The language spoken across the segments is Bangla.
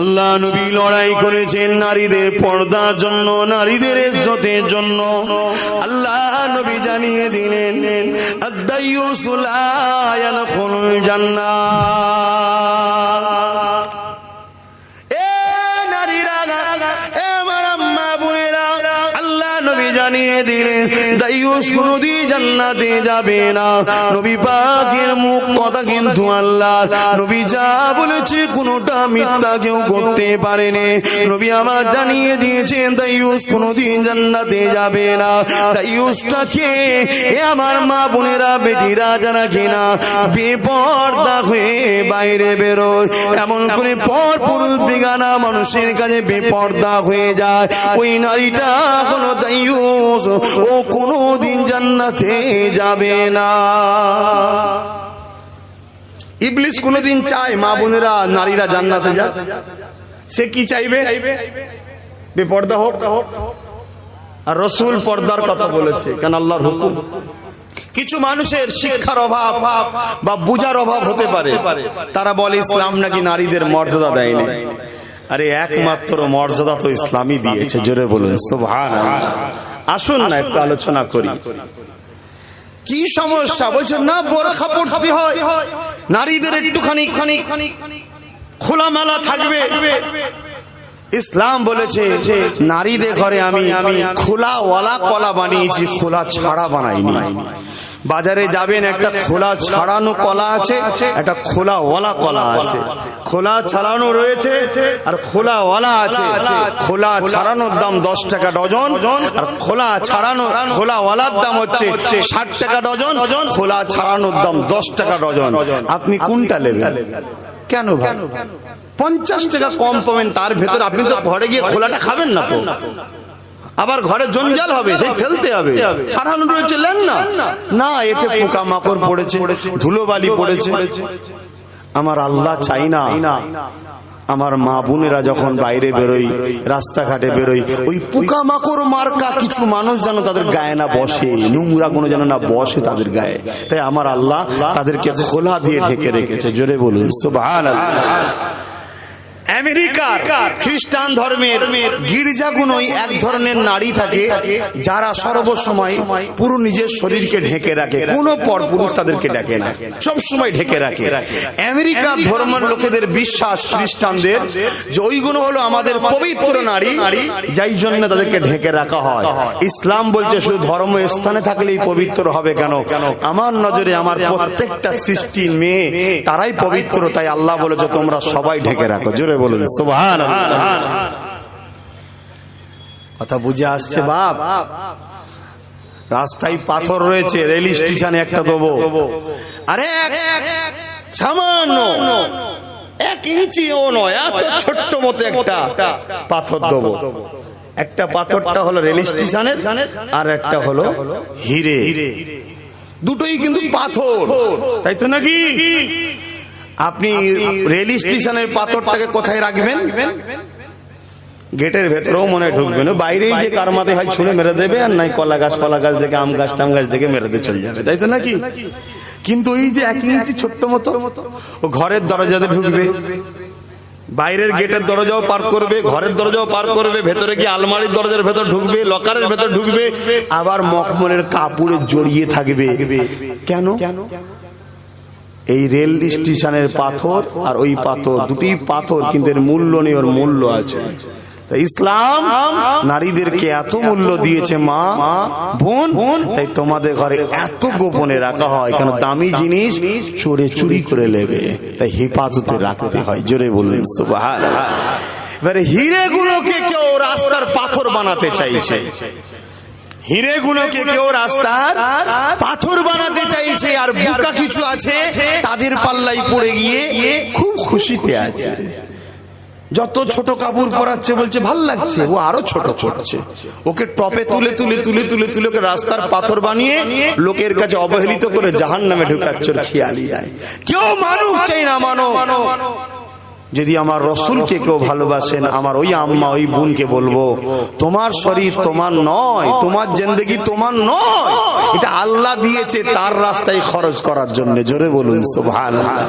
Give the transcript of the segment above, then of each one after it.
আল্লাহ নবী লড়াই করেছেন নারীদের পর্দার জন্য, নারীদের ইজ্জতের জন্য। আল্লাহ নবী জানিয়ে দিলেন আদ-দায়্যুসু লা ইয়াদখুলুল জান্নাহ। এ নারীরা, এ আমার আম্মা বোনেরা, আল্লাহ নবী জানিয়ে দিলেন দায়্যুস কোনদিন জান্নাতে যাবে না। নবী পাকের মুখ কথা কিন্তু আল্লাহ নবী যা বলেছে কোনটা মিথ্যা কেউ করতে পারেনি। নবী আমার জানিয়ে দিয়েছেন দায়্যুস কোনদিন জান্নাতে যাবে না। দায়্যুসটাকে এ আমার মা বোনেরা, বেটিরা যারা কিনা বেপরদা হয়ে বাইরে বেরোয়, এমন করে পর পুরুষ বেগানা মানুষের কাছে বেপরদা হয়ে যায়, ওই নারীটা কোনো দায়্যুস, ও কোনদিন জান্নাতে যাবে না। ইবলিস কোনদিন চায় মা বোনেরা, নারীরা জান্নাতে যাক? সে কি চাইবে? বেপর্দা হোক। আর রাসূল পর্দার কথা বলেছে, কেন আল্লাহর হুকুম। কিছু মানুষের শিক্ষার অভাব বা বুঝার অভাব হতে পারে, তারা বলে ইসলাম নাকি নারীদের মর্যাদা দেয়নি। আরে একমাত্র মর্যাদা তো ইসলামই দিয়েছে, জোরে বলুন সুবহানাল্লাহ। আসুন না একটু আলোচনা করি। কি সমস্যা? বলছেন না বোরখা পরতে হয়, নারীদের একটুখানি খোলামেলা থাকবে। ইসলাম বলেছে নারীদের ঘরে আমি খোলাওয়ালা কলা বানিয়েছি, খোলা ছাড়া বানাইনি। বাজারে যাবেন, একটা খোলা ছাড়ানো কলা আছে, একটা খোলাওয়ালা কলা আছে। খোলা ছাড়ানো রয়েছে আর খোলাওয়ালা আছে। খোলা ছাড়ানোর দাম 10 টাকা ডজন, আর খোলাওয়ালার দাম হচ্ছে 60 টাকা ডজন। খোলা ছাড়ানোর দাম 10 টাকা ডজন। আপনি কোনটা নেবেন? কেন ভাই? 50 টাকা কম পাবেন, তার ভেতর আপনি তো ঘরে গিয়ে খোলাটা খাবেন না তো, আবার ঘরে জঞ্জাল হবে, সেই ফেলতে হবে। ছাড়ানো রয়েছে, নেন না, এতে পোকা মাকড় পড়েছে, ধুলোবালি পড়েছে। আমার আল্লাহ চাই না আমার মা বোনেরা যখন বাইরে বেরোই, রাস্তাঘাটে বেরোই, ওই পোকা মাকড় মার্কা কিছু মানুষ যেন তাদের গায়ে না বসে, নোংরা কোনো যেন না বসে তাদের গায়ে। তাই আমার আল্লাহ তাদেরকে খোলা দিয়ে ঢেকে রেখেছে, জোরে বলুন সুবহানাল্লাহ। আমেরিকার খ্রিস্টান ধর্মের গির্জাগুলোই এক ধরনের নারী থাকে যারা সর্বসময় পুরো নিজের শরীরকে ঢেকে রাখে, কোনো পরপুরুষ তাদেরকে ডাকে না, সব সময় ঢেকে রাখে। আমেরিকার ধর্মের লোকেদের বিশ্বাস, খ্রিস্টানদের, যে ওইগুলো হলো আমাদের পবিত্র নারী, যাই জন্য তাদেরকে ঢেকে রাখা হয়। ইসলাম বলছে শুধু ধর্ম স্থানে থাকলেই পবিত্র হবে কেন? আমার নজরে আমার প্রত্যেকটা সৃষ্টি মেয়ে তারাই পবিত্র, তাই আল্লাহ বলেছে তোমরা সবাই ঢেকে রাখো, জোরে বলুন সুবহানাল্লাহ। কথা বুঝে আসছে বাপ? রাস্তায় পাথর রয়েছে, রেল স্টেশনে একটা দেবো, আরে সামান্য 1 ইঞ্চিও নয়, এত ছোট্ট মতো একটা পাথর দেবো। একটা পাথরটা হলো রেল স্টেশনের, আর একটা হলো হিরে। দুটোই কিন্তু পাথর, তাই তো নাকি? আপনি রেল স্টেশনের পাথরটাকে কোথায় রাখবেন? গেটের ভেতরেও মনে ঢুকবে না, বাইরেই যে কার মাথায় হয় ছুঁড়ে মেরে দেবে, আর নাই কলা গাছ ফলা গাছ দেখে, আম গাছ টাম গাছ দেখে মেরে দিয়ে চলে যাবে, তাই তো নাকি? কিন্তু ওই যে 1 ইঞ্চি ছোট্ট মতো, ও ঘরের দরজাতে ঢুকবে, বাইরের গেটের দরজাও পার করবে, ঘরের দরজাও পার করবে, ভেতরে গিয়ে আলমারির দরজার ভেতর ঢুকবে, লকারের ভেতর ঢুকবে, আবার মখমলের কাপড়ে জড়িয়ে থাকবে। কেন? এই রেল স্টেশনের পাথর আর ওই পাথর, দুটি পাথর, কিন্তু এর মূল্য নেই, ওর মূল্য আছে। তাই ইসলাম নারীদেরকে এত মূল্য দিয়েছে, মা বোন, তাই তোমাদের ঘরে এত গোপনে রাখা হয়। কেন? দামি জিনিস চোরে চুরি করে নেবে, তাই হেফাজতে রাখতে হয়, জোরে বলুন সুবহানাল্লাহ। এবারে হিরে গুলোকে কেউ রাস্তার পাথর বানাতে চাইছে, হিরে গুলোকে কেউ রাস্তার পাথর বানাতে চাইছে, আর বোকা কিছু আছে তাদের পাল্লাই পড়ে গিয়ে খুব খুশিতে আছে। যত ছোট কাপড় পরাচ্ছে বলছে ভাল লাগছে, ও আরো ছোট পড়ছে, ওকে টপে তুলে তুলে তুলে তুলে তুলে ওকে রাস্তার পাথর বানিয়ে লোকের কাছে অবহেলিত করে জাহান্নামে ঢুকাচ্ছে, খেয়ালই নাই। কেউ মানুষ চাই না, মানো। যদি আমার রসুলকে কেউ ভালোবাসেন, আমার ওই আম্মা ওই বোনকে বলবো, তোমার শরীর তোমার নয়, তোমার জিন্দেগি তোমার নয়, এটা আল্লাহ দিয়েছে তার রাস্তায় খরচ করার জন্য, জোরে বলুন সুবহানাল্লাহ।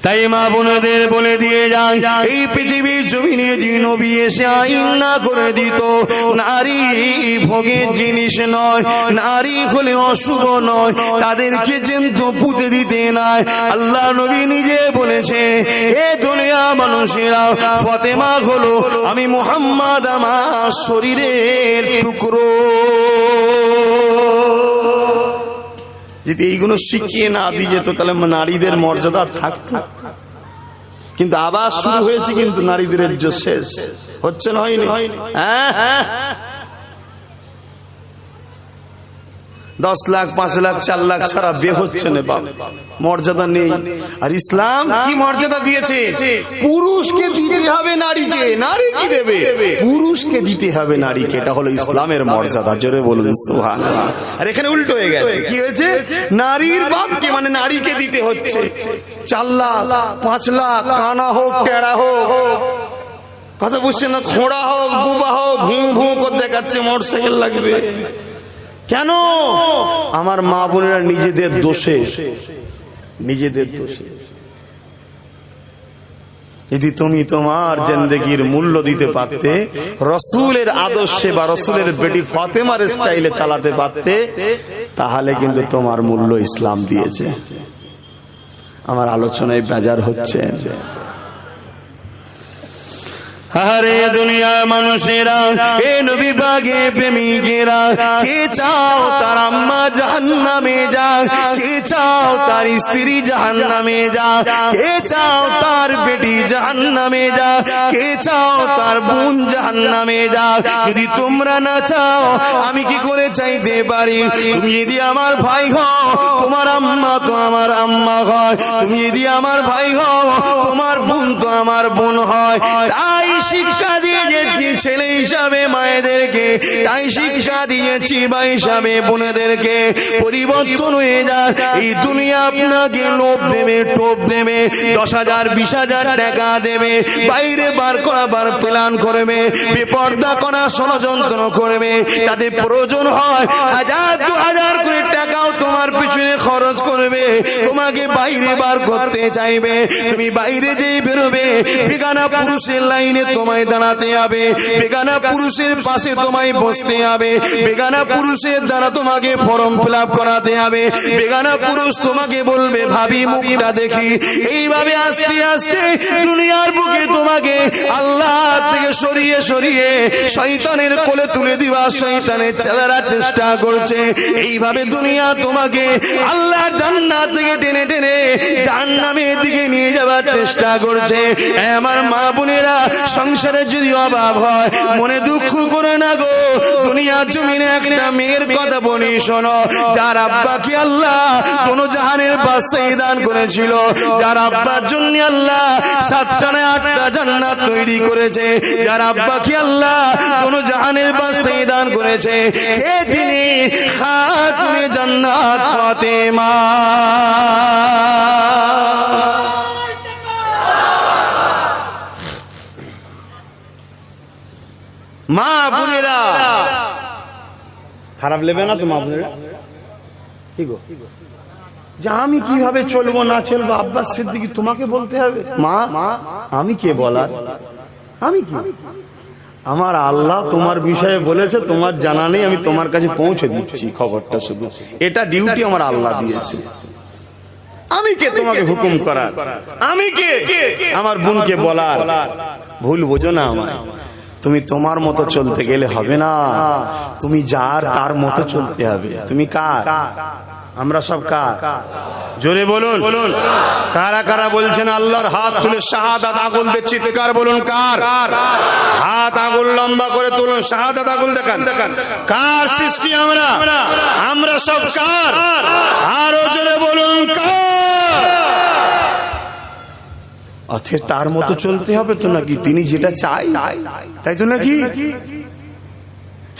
তাই মা বোনদের বলে দিয়ে যায়, এই পৃথিবীর জমিনে যে নবী এসে আইন না করে দিত, নারী ভোগের জিনিস নয়, নারী হলে অশুভ নয়, তাদেরকে যেন পুঁতে দিতে নাই। আল্লাহ নবী নিজে বলেছে, এ দুনিয়া মানুষেরা, ফাতেমা হলো আমি মুহাম্মদ আমার শরীরের টুকরো। যদি এইগুলো শিখিয়ে না দিয়ে যেত তাহলে নারীদের মর্যাদা থাকতো। কিন্তু আবার শুরু হয়েছে, কিন্তু নারীদের ইজ্জত শেষ হচ্ছে না, হয়নি? হ্যাঁ, 10 লাখ 5 লাখ 4 লাখ ছাড়া বিয়ে হচ্ছে না, বাপ মর্যাদা নেই। আর ইসলাম কি মর্যাদা দিয়েছে? পুরুষকে দিতে হবে নারীকে, নারী কি দেবে? পুরুষকে দিতে হবে নারীকে। এটা হলো ইসলামের মর্যাদা। জোরে বলুন সুবহানাল্লাহ। আর এখানে উল্টো হয়ে গেছে। কি হয়েছে? নারীর বাপকে মানে নারীকে দিতে হচ্ছে 4 লাখ 5 লাখ, কানা হোক টেড়া হোক, কথা বুঝছেন না, খোঁড়া হোক বুবা হোক, ভুঁ ভুঁ করে দেখাচ্ছে মোটরসাইকেল লাগবে। কেন? আমার মা বোনেরা নিজেদের দোষে, নিজেদের দোষে। যদি তুমি তোমার জিন্দেগির মূল্য দিতে পারতে, রসুলের আদর্শে বা রসুলের বেটি ফাতেমার স্টাইলে চালাতে পারতে, তাহলে কিন্তু তোমার মূল্য ইসলাম দিয়েছে। আমার আলোচনায় বেজার হচ্ছে। আরে দুনিয়া মানুষেরা, এ নবী পাকে প্রেমিকেরা, কে চাও তার আম্মা জাহান্নামে যাক, কে চাও তার স্ত্রী জাহান্নামে যাক, কে চাও তার বেটি জাহান্নামে যাক, কে চাও তার বোন জাহান্নামে যাক? যদি তোমরা না চাও, আমি কি করে চাইতে পারি? তুমি যদি আমার ভাই হও, তোমার আম্মা তো আমার আম্মা হয়। তুমি যদি আমার ভাই হও, তোমার বোন তো আমার বোন হয়। তাই শিক্ষা দিয়েছি ছেলে হিসাবে মায়েদেরকে, তাই শিক্ষা দিয়েছি ভাই হিসাবে বোনেদেরকে। পরিবর্তন হয়ে যায়। এই দুনিয়া আপনাকে লোভ দেবে, টোপ দেবে, 10,000 20,000 টাকা দেবে, বাইরে বার করাবার প্ল্যান করবে, বেপর্দা করা ষড়যন্ত্র করবে। তাদের প্রয়োজন হয় 1000 2000 করে টাকাও তোমার পিছনে খরচ করবে, তোমাকে বাইরে বার করতে চাইবে। তুমি বাইরে যেই বেরোবে, বেগানা পুরুষের লাইনে তোমায় দাঁড়াতে হবে, বেগানা পুরুষের পাশে তোমায় বসতে হবে, বেগানা পুরুষের দ্বারা তোমাকে ফর্ম ফিল আপ করাতে হবে, বেগানা পুরুষ তোমাকে বলবে ভাবি মুখটা দেখি। এইভাবে আস্তে আস্তে দুনিয়ার বুকে তোমাকে আল্লাহ থেকে সরিয়ে সরিয়ে শয়তানের কোলে তুলে দিবা, শয়তানের ছেলেরা চেষ্টা করছে। এইভাবে দুনিয়া তোমাকে আল্লাহর জান্নাত থেকে টেনে টেনে জাহান্নামের দিকে নিয়ে যাবার চেষ্টা করছে। আমার মা বোনেরা, সংসারে যদি অভাব হয়, মনে দুঃখ করে না গো। দুনিয়ার জমিনে একটা মেয়ের কথা বলি শোনো, যার আব্বাকে আল্লাহ কোন জাহানের বাদশাহী দান করেছিল, যার আব্বার জন্য আল্লাহ 7টা না 8টা জান্নাত তৈরি করেছে, যার আব্বাকে আল্লাহ কোন জাহানের বাদশাহী দান করেছে, কে তিনি? খাতুনে জান্নাত ফাতেমা। মা বোনেরা, খারাপ লেবে না তো মা বোনেরা? কি গো, যে আমি কিভাবে চলবো না চলবো আব্বাস সিদ্দিকী তোমাকে বলতে হবে? মা, আমি কে বলার? আমি কি? আমার আল্লাহ তোমার বিষয়ে বলেছে, তোমার জানা নেই, আমি তোমার কাছে পৌঁছে দিচ্ছি খবরটা। শুধু এটা ডিউটি আমার আল্লাহ দিয়েছে। আমি কে তোমাকে হুকুম করার? আমি কে আমার বোনকে বলার? ভুল বোঝো না আমায়। তুমি তোমার মতো চলতে গেলে হবে না, তুমি যার তার মতো চলতে হবে। তুমি কার? আমরা সব কার? জোরে বলুন, কারা কারা বলছেন আল্লাহর হাত তুলে শাহাদাত আগুন দিয়ে চিৎকার বলুন কার? হাত আগুন লম্বা করে তুলুন, শাহাদাত আগুন দেখান। কার সৃষ্টি আমরা? আমরা সব কার? আরো জোরে বলুন কার? অথে তার মতো চলতে হবে তো নাকি? তিনি যেটা চাই তাই তো নাকি?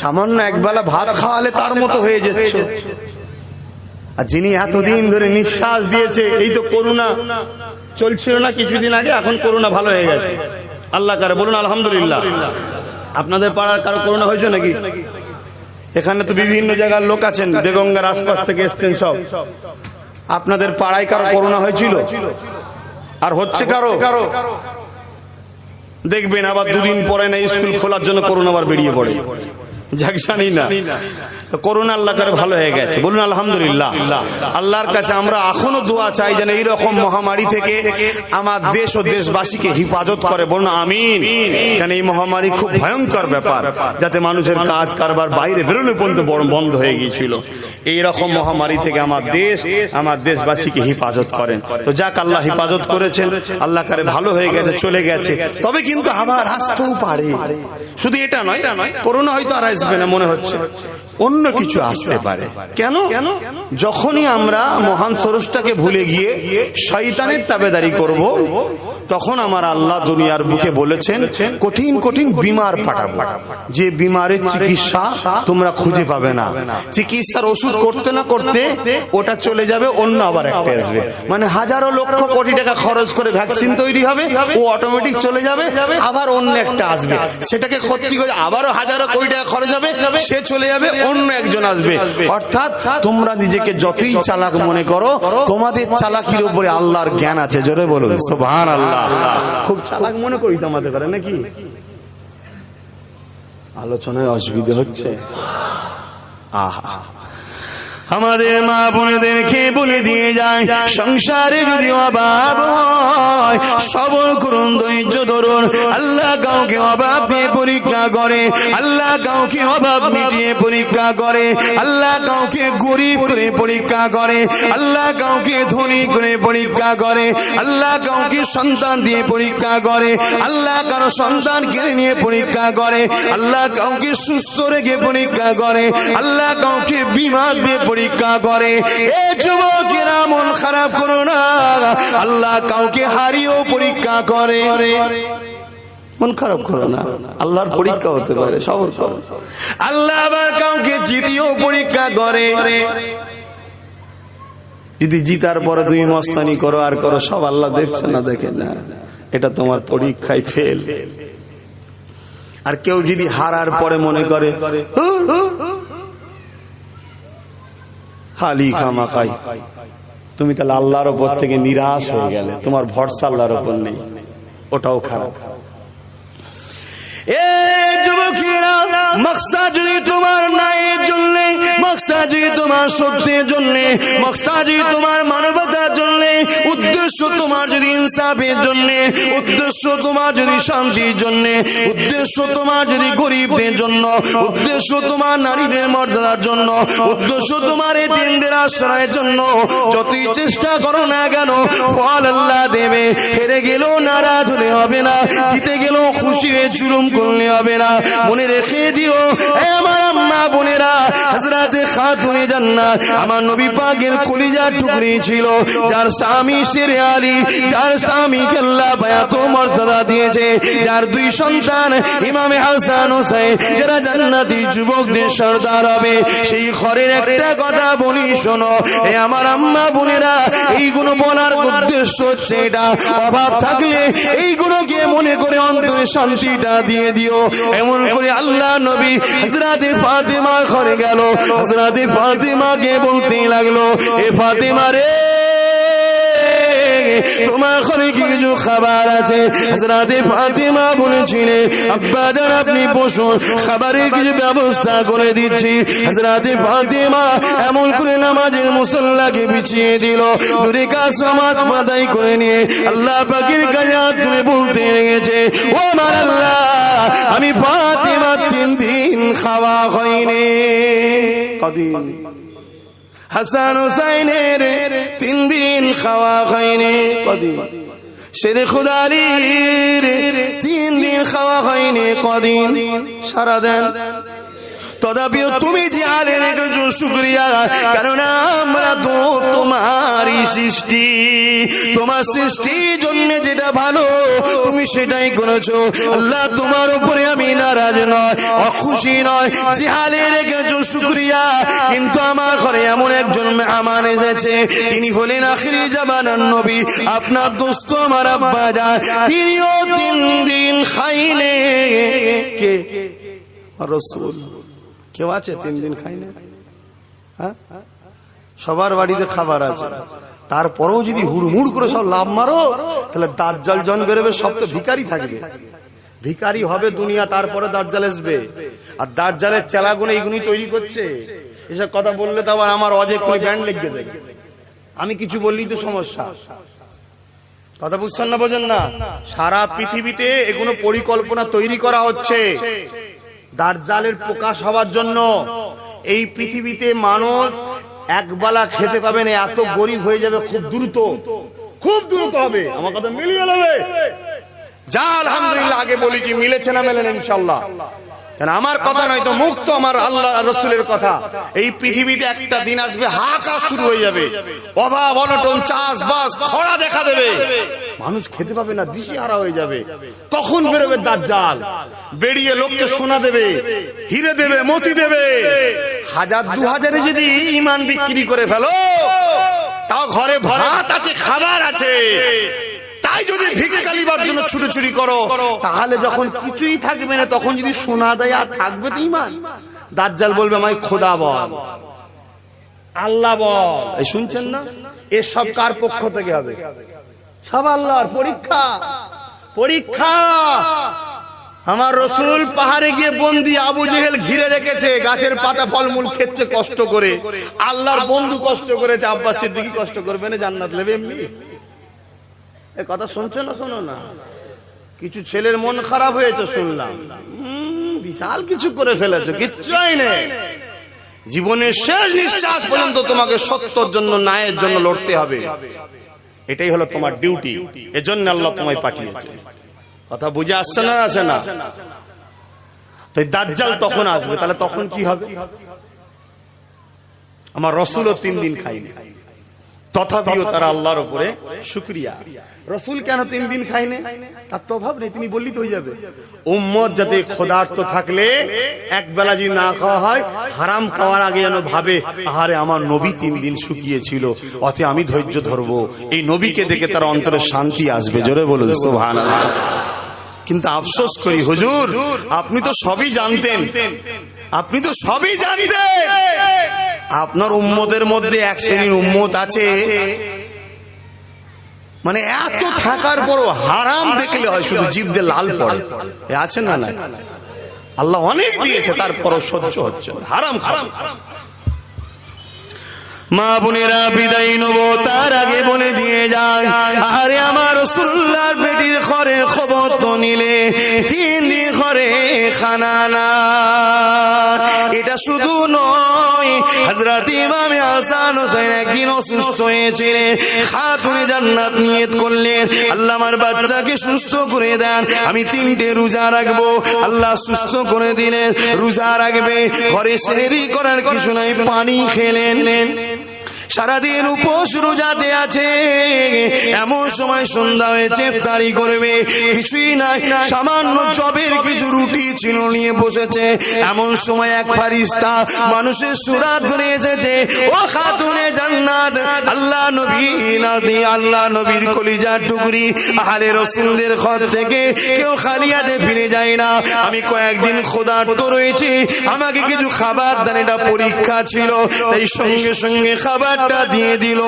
সামান্য একবেলা ভাত খাওয়ালে তার মতো হয়ে যাচ্ছে। আর যিনি এতদিন ধরে নিঃশ্বাস দিয়েছে, এই তো করোনা চলছিল না কিছুদিন আগে, এখন করোনা ভালো হয়ে গেছে। আল্লাহ কারে বলুন আলহামদুলিল্লাহ। আপনাদের পাড়ার কারো করোনা হয়েছে নাকি? এখানে তো বিভিন্ন জায়গার লোক আছেন, দেগঙ্গার আশপাশ থেকে এসছেন সব। আপনাদের পাড়ায় কারো করোনা হয়েছিল? আর হচ্ছে কারো দেখবেন আবার দুদিন পরে না স্কুল খোলার জন্য করোনা আবার বেরিয়ে পড়ে। যাক জানি না, তো করোনা আল্লাহ করে ভালো হয়ে গেছে, বলুন আলহামদুলিল্লাহ। আল্লাহর কাছে আমরা এখনো দোয়া চাই যেন এইরকম মহামারী থেকে আমার দেশ ও দেশবাসীকে হেফাজত করে, বলুন আমিন। কেন এই মহামারী খুব ভয়ঙ্কর ব্যাপার, যাতে মানুষের কাজ কারবার বাইরে বেরোনো পর্যন্ত বন্ধ হয়ে গিয়েছিল। এইরকম মহামারী থেকে আমার দেশ আমার দেশবাসীকে হেফাজত করেন। তো যাক, আল্লাহ হেফাজত করেছেন, আল্লাহ করে ভালো হয়ে গেছে, চলে গেছে। তবে কিন্তু আবার আসতেও পারে, শুধু এটা নয়, করোনা হয়তো আর আসবে না মনে হচ্ছে, অন্য কিছু আসতে পারে। কেন? যখনই আমরা মহান স্রষ্টাকে ভুলে গিয়ে শয়তানের তাবেদারি করব, তখন আমার আল্লাহ দুনিয়ার বুকে বলেছেন কঠিন কঠিন বিমার পাঠাবো, যে বিমারের চিকিৎসা তোমরা খুঁজে পাবে না। চিকিৎসার ওষুধ করতে না করতে ওটা চলে যাবে, অন্য আবার একটা আসবে। মানে হাজারো লক্ষ কোটি টাকা খরচ করে ভ্যাকসিন তৈরি হবে, ও অটোমেটিক চলে যাবে, আবার অন্য একটা আসবে, সেটাকে ক্ষতি করে আবারও হাজারো কোটি টাকা খরচ হবে, সে চলে যাবে, অন্য একজন আসবে। অর্থাৎ তোমরা নিজেকে যতই চালাক মনে করো, তোমাদের চালাকির উপরে আল্লাহর জ্ঞান আছে। জোরে বলুন সুবহানাল্লাহ। খুব চালাক মনে করি তোমাদের করে নাকি? আলোচনায় অসুবিধা হচ্ছে? আহা, আমাদের মা বোনেদেরকে বলে দিয়ে যায়, সংসারে যদি অভাব হয় সবর করুন, ধৈর্য ধরুন। আল্লাহ কাউকে অভাব দিয়ে পরীক্ষা করে, আল্লাহ কাউকে অভাব মিটিয়ে পরীক্ষা করে, আল্লাহ কাউকে গরিব করে পরীক্ষা করে, আল্লাহ কাউকে ধনী করে পরীক্ষা করে, আল্লাহ কাউকে সন্তান দিয়ে পরীক্ষা করে, আল্লাহ কারো সন্তান কেড়ে নিয়ে পরীক্ষা করে, আল্লাহ কাউকে সুস্থ রেখে পরীক্ষা করে, আল্লাহ কাউকে বিমার দিয়ে পরীক্ষা করে। এ যুবকেরা মন খারাপ করো না, আল্লাহ কাউকে হারিয়েও পরীক্ষা করে। মন খারাপ করো না, আল্লাহর পরীক্ষা হতে পারে, সবর করো। আল্লাহ আবার কাউকে জিতিয়েও পরীক্ষা করে। যদি জিতার পরে তুমি মস্তানি করো আর করো, সব আল্লাহ দেখছে না, দেখে না, এটা তোমার পরীক্ষায় ফেল। আর কেউ যদি হারার পরে মনে করে খালি খামাখাই, তুমি তাহলে আল্লাহর উপর থেকে নিরাশ হয়ে গেলে, তোমার ভরসা আল্লাহর উপর নেই, ওটাও খারাপ। এ যুবকেরা, মকসাদ যদি তোমার ন্যায়ের জন্য, মকসাদ যদি তোমার সত্যের জন্য, মকসাদ যদি তোমার মানবতার জন্য, উদ্দেশ্য তোমার যদি ইনসাফের জন্য, উদ্দেশ্য তোমার যদি শান্তির জন্য, উদ্দেশ্য তোমার যদি গরিবদের জন্য, উদ্দেশ্য তোমার নারীদের মর্যাদার জন্য, উদ্দেশ্য তোমার এতিমদের আশ্রয়ের জন্য, যতই চেষ্টা করো না কেন, ফল আল্লাহ দেবে। হেরে গেলেও নারাজ হলে হবে না, জিতে গেলেও খুশি হয়ে জুলুম করলে হবে না। মনে রেখে দিও আমার আম্মা বোনেরা, হযরতে খাতুনে জান্নাত আমার নবী পাকের কলিজার টুকরি ছিল, যার স্বামী শেরে আলী, যার স্বামীকে আল্লাহ এত মর্যাদা দিয়েছে, যার দুই সন্তান ইমামে হাসান হোসেন, যারা জান্নাতি যুবকদের সর্দার হবে। সেই ঘরের একটা কথা বলি শোনো, এ আমার আম্মা বোনেরা, এইগুলো বলার উদ্দেশ্য হচ্ছে এটা, অভাব থাকলে এইগুলোকে মনে করে অন্তরে শান্তিটা দিয়ে দিও। এমন করে আল্লাহ নবী হযরতে ফাতেমা ঘরে গেল, হযরতে ফাতেমাকে বলতে লাগলো, এ ফাতেমা রে, তোমার ঘরে কি কিছু খাবার আছে? হযরতে ফাতেমা বলেছিলেন, আব্বা জান আপনি বসুন, খাবারের কিছু ব্যবস্থা করে দিচ্ছি। হযরতে ফাতেমা এমন করে নামাজের মুসল্লাকে বিছিয়ে দিল, দূরে কাজ নামাজ আদায় করে নিয়ে আল্লাহ পাকের কাছে হাত তুলে বলতে লেগেছে, ও আমার আল্লাহ, আমি ফাতেমা 3 দিন খাওয়া হয়নি। কদিন? হাসান হুসাইনের 3 দিন খাওয়া হয়নি। কদিন? শেরে খুদারির 3 দিন খাওয়া হয়নি। কদিন? সারা দেন। তথাপিও তুমি যে আলে রেখেছো শুকরিয়া, কারণ আমরা তো তোমারই সৃষ্টি, তোমার সৃষ্টির জন্য যেটা ভালো তুমি সেটাই করেছো। আল্লাহ তোমার উপরে আমি নারাজ নয়, অখুশি নয়, যে আলে রেখেছো শুকরিয়া। কিন্তু আমার ঘরে এমন একজন মেহমান এসেছে, তিনি হলেন আখিরি জামানার নবী, আপনার দোস্ত আমার আব্বা জান, তিনিও 3 দিন খাইলে। কে? রাসূল। কেউ আছে 3 দিন খাই না? হ্যাঁ, সবার বাড়িতে খাবার আছে, তারপরেও যদি হুড়মুড় করে সব লাভ মারো, তাহলে দাজ্জাল জন বেরোবে, সব তো ভিখারি থাকবে। ভিখারি হবে দুনিয়া, তারপরে দাজ্জাল আসবে। আর দাজ্জালের চেলাগুলো এইগুলি তৈরি করছে। এসব কথা বললে তো আবার আমার অজে কোনো ব্যান্ড লেগে দেবে। আমি কিছু বললেই তো সমস্যা। কথা বুঝছেন না, বোঝেন না? সারা পৃথিবীতে এগুলো পরিকল্পনা তৈরি করা হচ্ছে দাজ্জালের প্রকাশ হওয়ার জন্য। এই পৃথিবীতে মানুষ একবেলা খেতে পাবে না, এত গরিব হয়ে যাবে, খুব দ্রুত, খুব দ্রুত হবে। আমার কথা মিলিয়ে নেবে যা, আলহামদুলিল্লাহ। আগে বলি কি মিলেছে না মেলেন ইনশাআল্লাহ? কেন আমার কথা নয় তো, মুক্ত আমার আল্লাহ রসুলের কথা। এই পৃথিবীতে একটা দিন আসবে, হাহাকার শুরু হয়ে যাবে, অভাব অনটন, চাষবাস, খরা দেখা দেবে, মানুষ খেতে পাবে না, দিশেহারা হয়ে যাবে। তখন বেরোবে দাজ্জাল, বেরিয়ে লোককে সোনা দেবে, হিরে দেবে, মতি দেবে। 1000-2000 যদি ঈমান বিক্রি করে ফেলো, তাও ঘরে ভাত আছে, খাবার আছে। তাই যদি ভিক্ষা লিবার জন্য ছুটোছুটি করো, তাহলে যখন কিছুই থাকবে না, তখন যদি সোনা দেয়, আর থাকবে তো ঈমান। দাজ্জাল বলবে আমায় খোদা বল, আল্লাহ বল। এই শুনছেন না? এর সব কার পক্ষ থেকে হবে? সব আল্লাহর পরীক্ষা। পরীক্ষা। আমার রসুল পাহাড়ে গিয়ে বন্দি, আবু জেহেল ঘিরে রেখেছে, গাছের পাতা ফলমূল খেচ্ছে কষ্ট করে। আল্লাহর বন্ধু কষ্ট করেছে, আব্বাস সিদ্দিকী কষ্ট করবে না, জান্নাত নেবে এমনি। এ কথা শুনছো না? শোনো না। কিছু ছেলের মন খারাপ হয়েছে শুনলাম, বিশাল কিছু করে ফেলেছো, কিচ্ছুই নেই। জীবনের শেষ নিঃশ্বাস পর্যন্ত তোমাকে সত্যের জন্য, ন্যায়ের জন্য লড়তে হবে। এটাই হলো তোমার ডিউটি। এজন্য আল্লাহ তোমায় পাঠিয়েছে। কথা বুঝে আসছে না? আসে না? তাই দাজ্জাল তখন আসবে, তাহলে তখন কি হবে? আমার রসুলও 3 দিন খায়নি, তথাপিও তারা আল্লাহর উপরে শুকরিয়া। রসুল কেন 3 দিন খায়নি? তার তো অভাব নেই, তিনি বললি তো হয়ে যাবে। উম্মত যাতে ক্ষুধার্ত থাকলে একবেলা যদি না খাওয়া হয়, হারাম খাওয়ার আগে যেন ভাবে, আহারে আমার নবী 3 দিন শুকিয়েছিল, অতএব আমি ধৈর্য ধরবো। এই নবীকে দেখে তার অন্তরে শান্তি আসবে। জোরে বলুন সুবহানাল্লাহ। কিন্তু আফসোস করি হুজুর, আপনি তো সবই জানতেন, আপনি তো সবই জানতেন। আপনার উম্মতের মধ্যে এক শ্রেণীর উম্মত আছে, মানে এত থাকার পরও হারাম দেখলে হয় শুধু জিভ দিয়ে লাল পড়ে। আছে না? না, আল্লাহ অনেক দিয়েছে, তারপরও সহ্য হচ্ছে হারাম খারাপ। মা বোনেরা, বিদায় নেব তার আগে বলে দিয়ে যায়, আরে আমার রাসূলুল্লাহর বেটির ঘরের খবর তো নিলে 3 দিন ঘরে খানা না। এটা শুধু নয়, হযরত ইমাম হাসান হোসেন একদিন অসুস্থ হয়েছিলেন। খাতুনে জান্নাত নিয়ত করলেন, আল্লাহ আমার বাচ্চাকে সুস্থ করে দেন, আমি 3টে রোজা রাখবো। আল্লাহ সুস্থ করে দিলেন, রোজা রাখবে। ঘরে সেহরি করার কিছু নাই, পানি খেলেন। সারাদিন উপোস রোজাতে আছে, এমন সময় সন্ধ্যা হয়েছে, ইফতারি করবে, কিছুই নাই, সামান্য জবের কিছু রুটি ছিল, নিয়ে বসেছে। এমন সময় এক ফারিস্তা মানুষের সুরাত ধরে এসেছে, ও খাতুনে জান্নাত, আল্লাহ নবী নাদি, আল্লাহ নবীর কলিজার টুকরি, আহলে রাসূলদের ঘর থেকে কেউ খালি হাতে ফিরে যায় না। আমি কয়েকদিন ক্ষুধার্ত রয়েছি, আমাকে কিছু খাবার দেন, এটা পরীক্ষা ছিল। তাই সঙ্গে সঙ্গে খাবার দিয়ে দিল,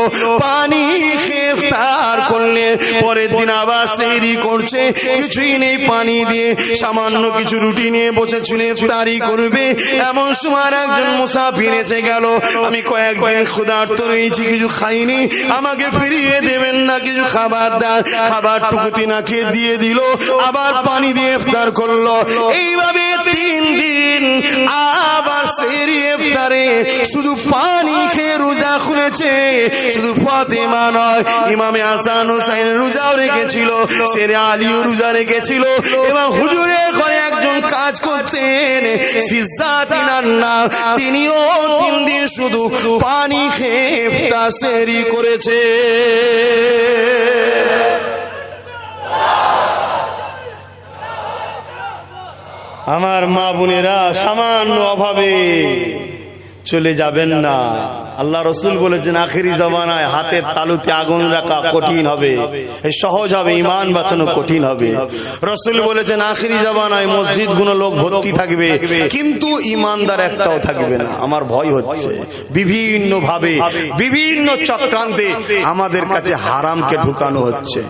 পানি খেয়ে ইফতার করলে। পরের দিন আবার সেহরি করছে, কিছুই নেই, পানি দিয়ে সামান্য কিছু রুটি নিয়ে বসেছিল, ইফতারি করবে। এমন সময় একজন মুসাফির এসে গেল, আমি কয়েকদিন ক্ষুধার্ত রয়েছি, কিছু খাইনি, আমাকে ফিরিয়ে দেবেন না, কিছু খাবার দেন। খাবারটুকু তিনাকে দিয়ে দিল, আবার পানি দিয়ে ইফতার করলো। এইভাবে 3 দিন আবার সেহরি ইফতারে শুধু পানি খেয়ে রোজা খুলেছে। শুধু ফাতেমা নয়, ইমামে হাসান হোসেন রোজাও রেখেছিল, সেরে আলীও রোজা রেখেছিল। এবং হুজুরের ঘরে একজন কাজ করতেন, ফিজাতিনার নাম, তিনিও 3 দিন শুধু পানি খেয়ে ইফতার সেহরি করেছে। আমার মা বোনেরা, সামান্য অভাবে চলে যাবেন না। আল্লাহ রসুল বলেছেন আখেরি জমানায় হাতের তালুতে আগুন রাখা কঠিন হবে, সহজ হবে, ইমান বাঁচানো কঠিন হবে। রসুল বলেছেন আখেরি জমানায় মসজিদ গুলো লোক ভর্তি থাকবে কিন্তু ইমানদার একটাও থাকবে না। আমার ভয় হচ্ছে বিভিন্ন ভাবে বিভিন্ন চক্রান্তে আমাদের কাছে হারামকে ঢুকানো হচ্ছে।